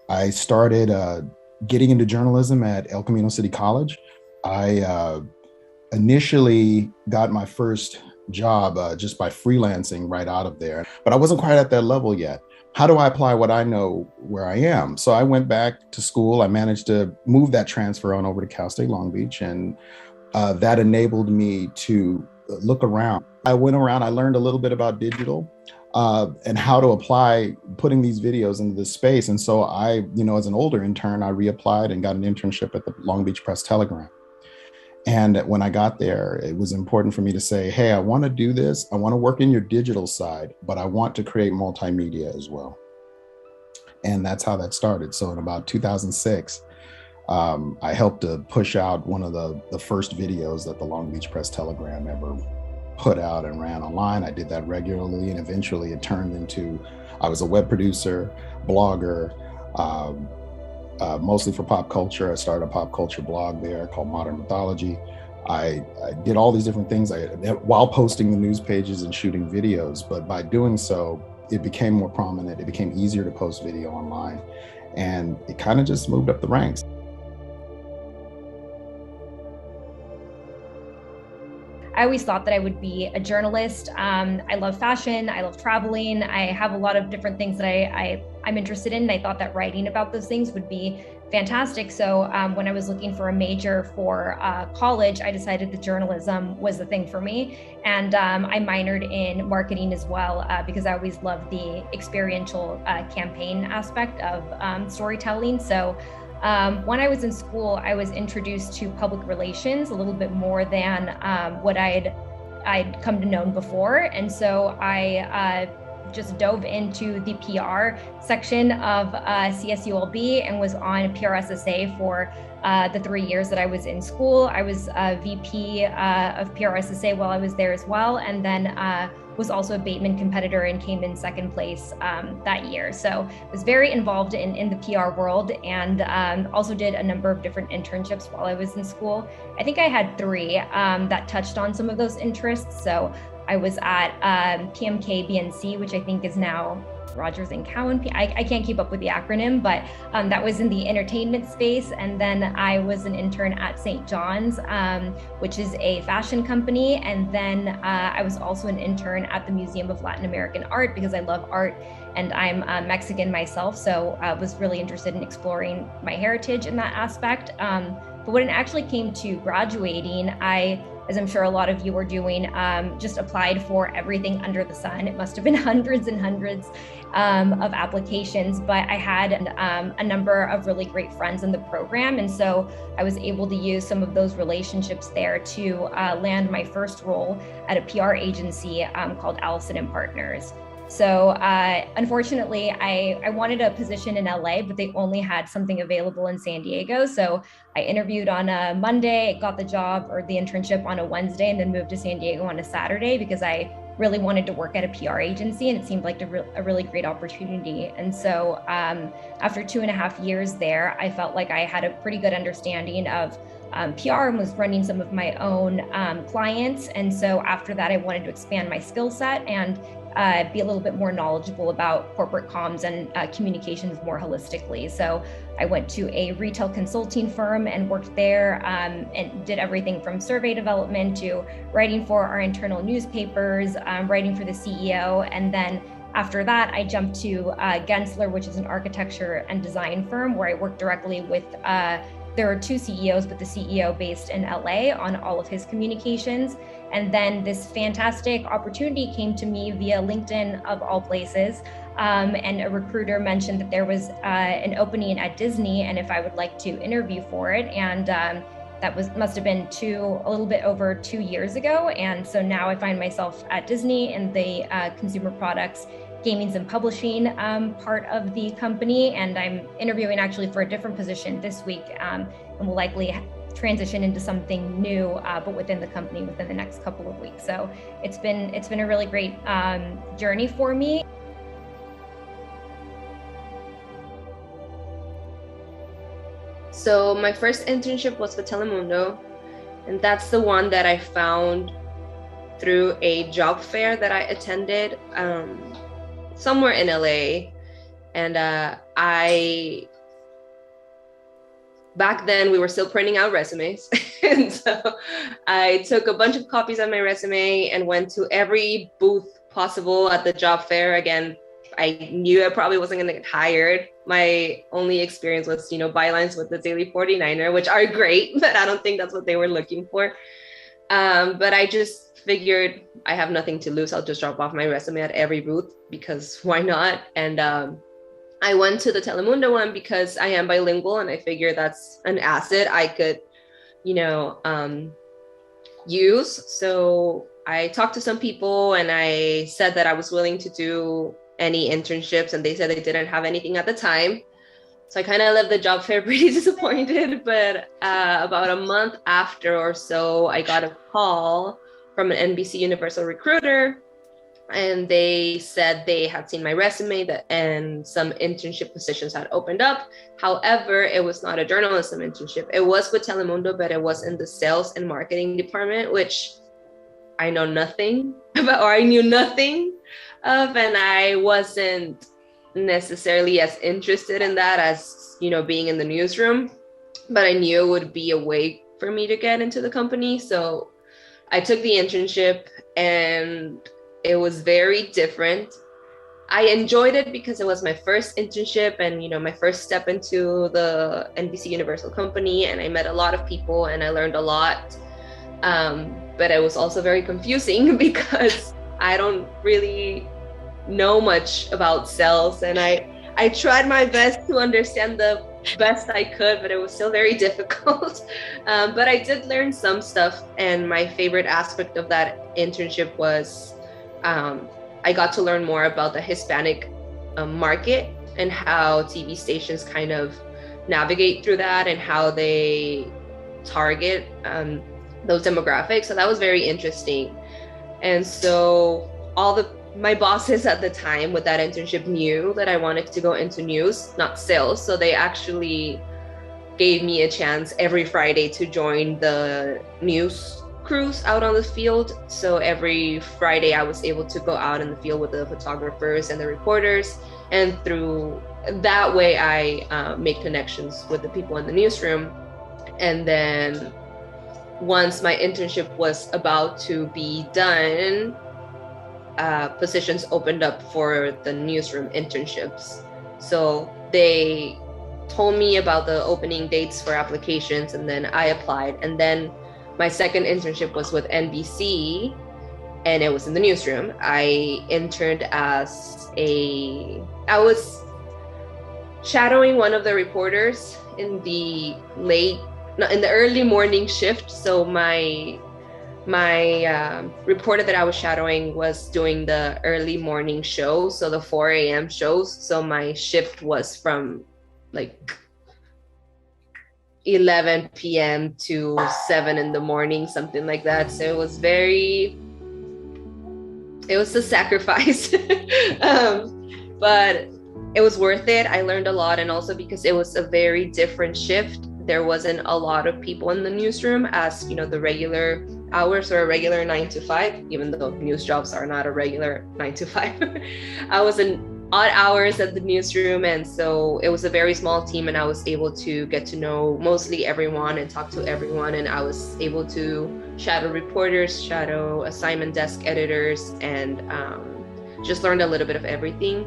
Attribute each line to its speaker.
Speaker 1: I started getting into journalism at El Camino City College. I initially got my first job just by freelancing right out of there, but I wasn't quite at that level yet. How do I apply what I know where I am? So I went back to school. I managed to move that transfer on over to Cal State Long Beach, and that enabled me to look around. I went around, I learned a little bit about digital and how to apply putting these videos into this space. And so as an older intern, I reapplied and got an internship at the Long Beach Press Telegram. And when I got there, it was important for me to say, hey, I want to do this. I want to work in your digital side, but I want to create multimedia as well. And that's how that started. So in about 2006, I helped to push out one of the first videos that the Long Beach Press Telegram ever put out and ran online. I did that regularly, and eventually it turned into, I was a web producer, blogger, mostly for pop culture. I started a pop culture blog there called Modern Mythology. I did all these different things while posting the news pages and shooting videos, but by doing so, it became more prominent. It became easier to post video online, and it kind of just moved up the ranks.
Speaker 2: I always thought that I would be a journalist. I love fashion. I love traveling. I have a lot of different things that I'm interested in. And I thought that writing about those things would be fantastic. So when I was looking for a major for college, I decided that journalism was the thing for me. And I minored in marketing as well because I always loved the experiential campaign aspect of storytelling. So when I was in school, I was introduced to public relations a little bit more than what I'd come to know before. And so I just dove into the PR section of CSULB and was on PRSSA for the 3 years that I was in school. I was VP of PRSSA while I was there as well. And then was also a Bateman competitor and came in second place that year. So I was very involved in the PR world, and also did a number of different internships while I was in school. I think I had 3 that touched on some of those interests. So I was at PMK BNC, which I think is now Rogers and Cowan. I can't keep up with the acronym, but that was in the entertainment space. And then I was an intern at St. John's, which is a fashion company. And then I was also an intern at the Museum of Latin American Art because I love art and I'm Mexican myself. So I was really interested in exploring my heritage in that aspect. But when it actually came to graduating, as I'm sure a lot of you are doing, just applied for everything under the sun. It must have been hundreds and hundreds of applications, but I had a number of really great friends in the program. And so I was able to use some of those relationships there to land my first role at a PR agency called Allison and Partners. So unfortunately, I wanted a position in LA, but they only had something available in San Diego. So I interviewed on a Monday, got the job or the internship on a Wednesday, and then moved to San Diego on a Saturday because I really wanted to work at a PR agency, and it seemed like a really great opportunity. And so after 2.5 years there, I felt like I had a pretty good understanding of PR and was running some of my own clients. And so after that, I wanted to expand my skill set and be a little bit more knowledgeable about corporate comms and communications more holistically. So I went to a retail consulting firm and worked there and did everything from survey development to writing for our internal newspapers, writing for the CEO. And then after that, I jumped to Gensler, which is an architecture and design firm where I worked directly with there are 2 CEOs, but the CEO based in LA on all of his communications. And then this fantastic opportunity came to me via LinkedIn of all places. And a recruiter mentioned that there was an opening at Disney and if I would like to interview for it. And that must have been a little bit over 2 years ago. And so now I find myself at Disney in the consumer products, gaming and publishing part of the company. And I'm interviewing actually for a different position this week and will likely transition into something new, but within the company within the next couple of weeks. So it's been a really great journey for me.
Speaker 3: So my first internship was for Telemundo, and that's the one that I found through a job fair that I attended somewhere in LA. And back then we were still printing out resumes. And so I took a bunch of copies of my resume and went to every booth possible at the job fair. Again, I knew I probably wasn't going to get hired. My only experience was, bylines with the Daily 49er, which are great, but I don't think that's what they were looking for. But I just figured I have nothing to lose. I'll just drop off my resume at every booth, because why not? And I went to the Telemundo one because I am bilingual, and I figure that's an asset I could, use. So I talked to some people and I said that I was willing to do any internships, and they said they didn't have anything at the time. So I kind of left the job fair pretty disappointed, but about a month after or so, I got a call from an NBC Universal recruiter, and they said they had seen my resume and some internship positions had opened up. However, it was not a journalism internship. It was with Telemundo, but it was in the sales and marketing department, which I know nothing about, or I knew nothing of, and I wasn't necessarily as interested in that as, being in the newsroom, but I knew it would be a way for me to get into the company. So I took the internship, and it was very different. I enjoyed it because it was my first internship and, my first step into the NBC Universal company, and I met a lot of people and I learned a lot. But it was also very confusing because I don't really know much about sales, and I tried my best to understand the best I could, but it was still very difficult. But I did learn some stuff, and my favorite aspect of that internship was I got to learn more about the Hispanic market and how TV stations kind of navigate through that and how they target those demographics. So that was very interesting. And so my bosses at the time with that internship knew that I wanted to go into news, not sales. So they actually gave me a chance every Friday to join the news crews out on the field. So every Friday I was able to go out in the field with the photographers and the reporters. And through that way, I made connections with the people in the newsroom. And then once my internship was about to be done, positions opened up for the newsroom internships. So they told me about the opening dates for applications, and then I applied. And then my second internship was with NBC, and it was in the newsroom. I interned I was shadowing one of the reporters in the early morning shift. So my reporter that I was shadowing was doing the early morning show, so the 4 a.m. shows. So my shift was from like 11 p.m. to 7 in the morning, something like that. So it was a sacrifice, but it was worth it. I learned a lot, and also because it was a very different shift. There wasn't a lot of people in the newsroom as, the regular hours or a regular 9 to 5, even though news jobs are not a regular 9 to 5. I was in odd hours at the newsroom, and so it was a very small team, and I was able to get to know mostly everyone and talk to everyone, and I was able to shadow reporters, shadow assignment desk editors, and just learned a little bit of everything.